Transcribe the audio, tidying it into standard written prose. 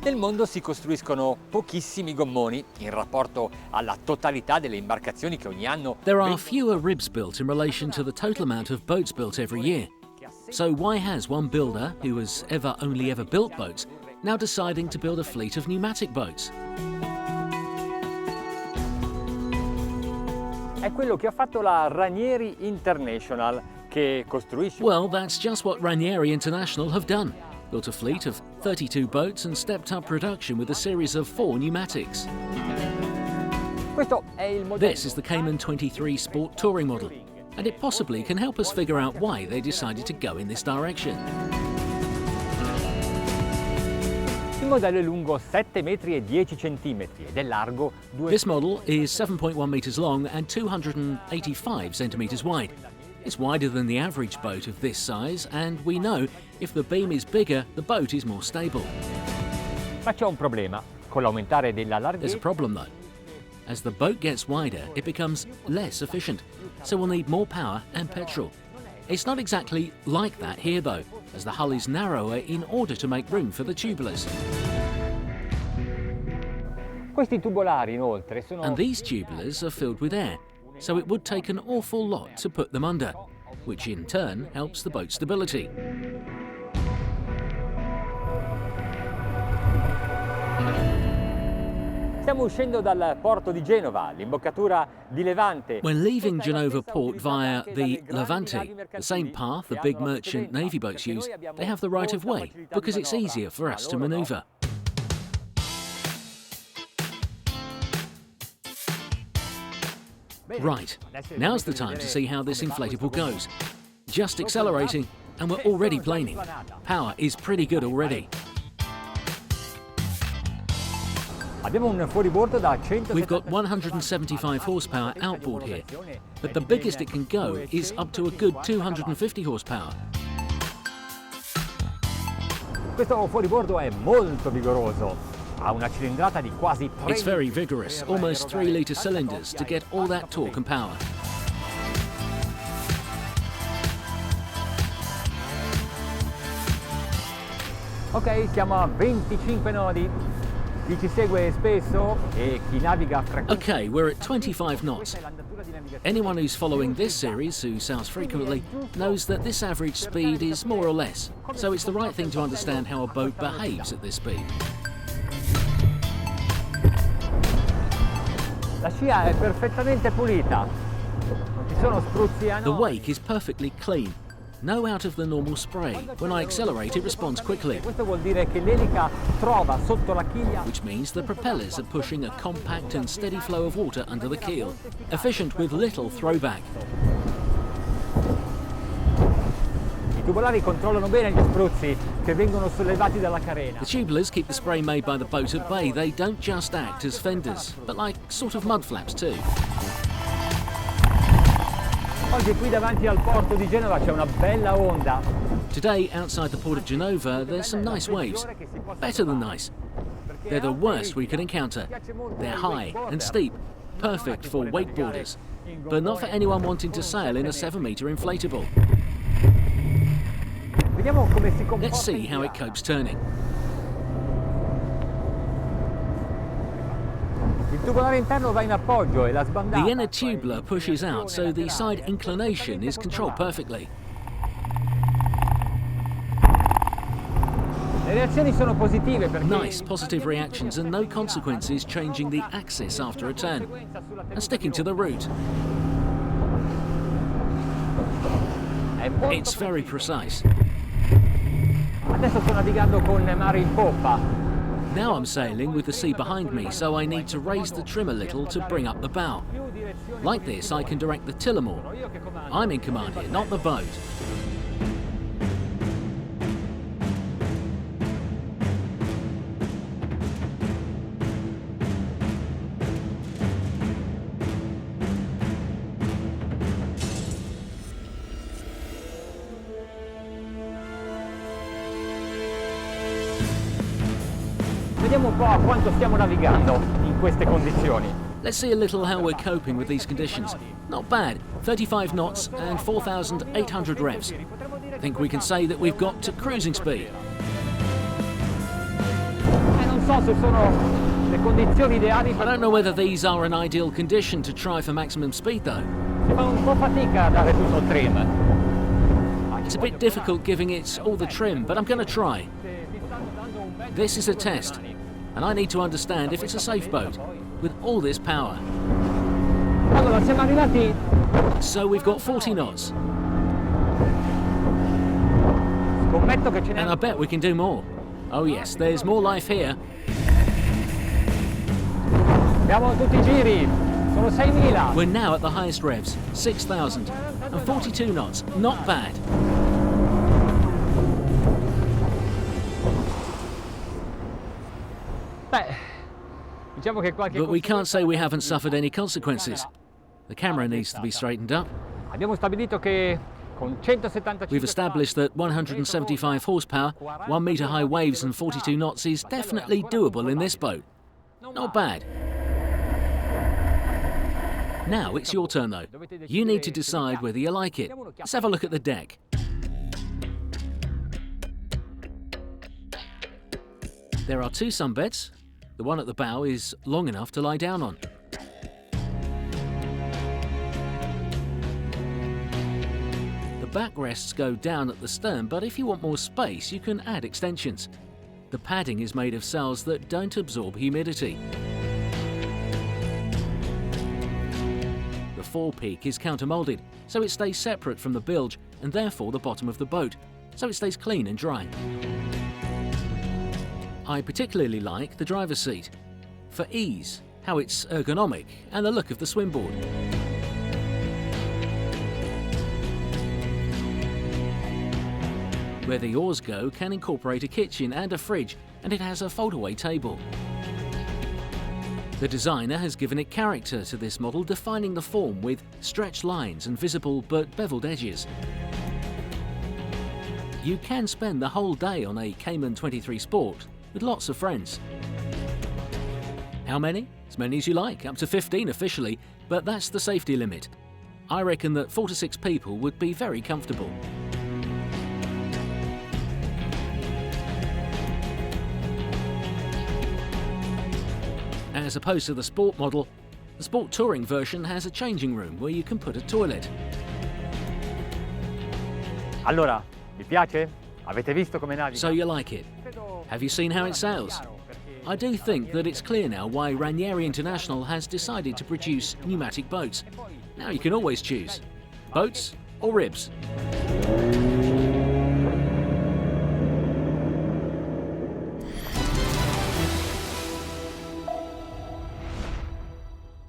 Nel mondo si costruiscono pochissimi gommoni in rapporto alla totalità delle imbarcazioni che ogni anno. There are fewer ribs built in relation to the total amount of boats built every year. So why has one builder, who has only ever built boats, now deciding to build a fleet of pneumatic boats? È quello che ha fatto la Ranieri International, che costruisce. Well, that's just what Ranieri International have done. Built a fleet of 32 boats and stepped up production with a series of 4 pneumatics. Questo è il modello. This is the Cayman 23 Sport Touring model, and it possibly can help us figure out why they decided to go in this direction. Il modello è lungo 7 metri e 10 centimetri ed è largo 2. This model is 7.1 meters long and 285 centimeters wide. It's wider than the average boat of this size, and we know if the beam is bigger, the boat is more stable. Ma c'è un problema. Con l'aumentare della There's a larghezza, problem though. As the boat gets wider, it becomes less efficient, so we'll need more power and petrol. It's not exactly like that here though, as the hull is narrower in order to make room for the tubulars. questi tubolari inoltre sono. And these tubulars are filled with air, so it would take an awful lot to put them under, which in turn helps the boat's stability. Stiamo uscendo dal porto di Genova, l'imboccatura di Levante. When leaving Genova port via the Levante, the same path the big merchant navy boats use, they have the right of way because it's easier for us to maneuver. Right, now's the time to see how this inflatable goes. Just accelerating, and we're already planing. Power is pretty good already. Abbiamo un fuoribordo da 100. We've got 175 horsepower outboard here, but the biggest it can go is up to a good 250 horsepower. Questo fuoribordo è molto vigoroso. Ha una cilindrata di quasi 3. It's very vigorous, almost 3-litre cylinders to get all that torque and power. Ok, siamo a 25 nodi. Chi ci segue spesso e chi naviga frequentemente. Okay, we're at 25 knots. Anyone who's following this series, who sails frequently, knows that this average speed is more or less, so it's the right thing to understand how a boat behaves at this speed. La scia è perfettamente pulita. Non ci sono spruzzi a The nodi. wake is perfectly clean. No out of the normal spray. When I accelerate, it responds quickly, Questo vuol dire che l'elica trova sotto la chiglia. which means the propellers are pushing a compact and steady flow of water under the keel, efficient with little throwback. I tubolari controllano bene gli spruzzi che vengono sollevati dalla carena. The tubulars keep the spray made by the boat at bay. They don't just act as fenders, but like sort of mud flaps too. Oggi qui davanti al porto di Genova c'è una bella onda. Today, outside the port of Genova, there's some nice waves. Better than nice. They're the worst we could encounter. They're high and steep, perfect for wakeboarders, but not for anyone wanting to sail in a 7-metre inflatable. Vediamo come si comporta. Let's see how it copes turning. Il tubolare interno va in appoggio e la sbandata. The inner tubular pushes out, so the side inclination is controlled perfectly. Le reazioni sono positive perché Nice, positive reactions and no consequences changing the axis after a turn, and sticking to the route. è molto It's very precise. Adesso sto navigando con mare in poppa. Now I'm sailing with the sea behind me, so I need to raise the trim a little to bring up the bow. Like this, I can direct the tiller more. I'm in command here, not the boat. Vediamo un po' a quanto stiamo navigando in queste condizioni. Let's see a little how we're coping with these conditions. Not bad, 35 knots and 4,800 revs. I think we can say that we've got to cruising speed. Non so se sono le condizioni ideali I don't know whether these are an ideal condition to try for maximum speed though. si fa un po' fatica a dare tutto il trim. It's a bit difficult giving it all the trim, but I'm going to try. This is a test, and I need to understand if it's a safe boat with all this power. Allora, siamo arrivati. So we've got 40 knots, Scommetto che ce and n'è. I bet we can do more. Oh yes, there's more life here. Abbiamo tutti i giri. Sono 6.000. We're now at the highest revs, 6,000, and 42 knots. Not bad. Beh, diciamo che qualche But we can't say we haven't suffered any consequences. The camera needs to be straightened up. Abbiamo stabilito che con 175 We've established that 175 horsepower, 1 metre high waves and 42 knots is definitely doable in this boat. Not bad. Now it's your turn though. You need to decide whether you like it. Let's have a look at the deck. There are 2 sunbeds. The one at the bow is long enough to lie down on. The backrests go down at the stern, but if you want more space, you can add extensions. The padding is made of cells that don't absorb humidity. The forepeak is countermolded, so it stays separate from the bilge and therefore the bottom of the boat, so it stays clean and dry. I particularly like the driver's seat. For ease, how it's ergonomic, and the look of the swimboard. Where the oars go can incorporate a kitchen and a fridge, and it has a fold-away table. The designer has given it character to this model, defining the form with stretched lines and visible but beveled edges. You can spend the whole day on a Cayman 23 Sport with lots of friends. How many? As many as you like, up to 15 officially, but that's the safety limit. I reckon that 4 to 6 people would be very comfortable. As opposed to the Sport model, the Sport Touring version has a changing room where you can put a toilet. Allora, vi piace? Avete visto come naviga? So you like it? Have you seen how it sails? I do think that it's clear now why Ranieri International has decided to produce pneumatic boats. Now you can always choose boats or ribs.